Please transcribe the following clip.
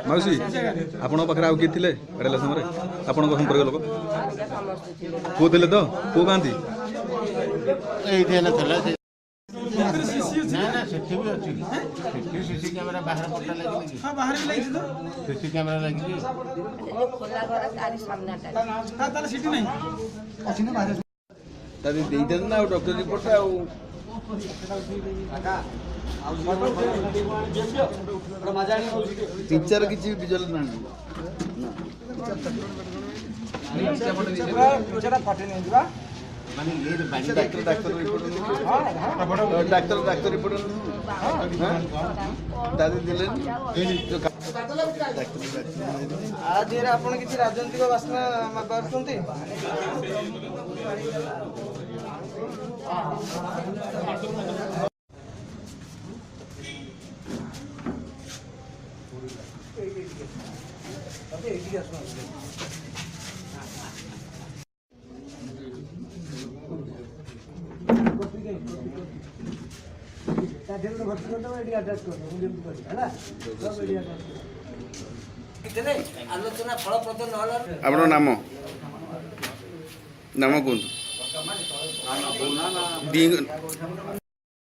ମାଉସୀ ଆପଣଙ୍କ ପାଖରେ ଆଉ କିଏ ଥିଲେ ବାଡ଼େଇଲା ସମୟରେ ଆପଣଙ୍କ ସମ୍ପର୍କ ଲୋକ ପୁଅ ଥିଲେ ତ ପୁଅ କାହାନ୍ତି ସେଠି ବି ଅଛି ସେଠି ସିସି କ୍ୟାମେରା ବାହାର ପଟା ଲାଗିଛି ବାହାରେ ବି ଲାଗିଛି ତ ସିସି କ୍ୟାମେରା ଲାଗିଛି ଖୋଲା ଘର ତାରି ସାମ୍ନାଟା ତାହେଲେ ସେଠି ନାହିଁ ଅଛି ନା ବାହାରେ ତାରି ଦେଇଦେନ ନା ଆଉ ଡକ୍ଟର ରିପୋର୍ଟ ଆଉ ଟିଚର କିଛି ବିଜଲ ନାହିଁ ଡାକ୍ତର ରିପୋର୍ଟ ଦେଲେନି ଆପଣ କିଛି ରାଜନୈତିକ ବାସନା ବାରୁଛନ୍ତି ଆପଣଙ୍କ ନାମ କୁହନ୍ତୁ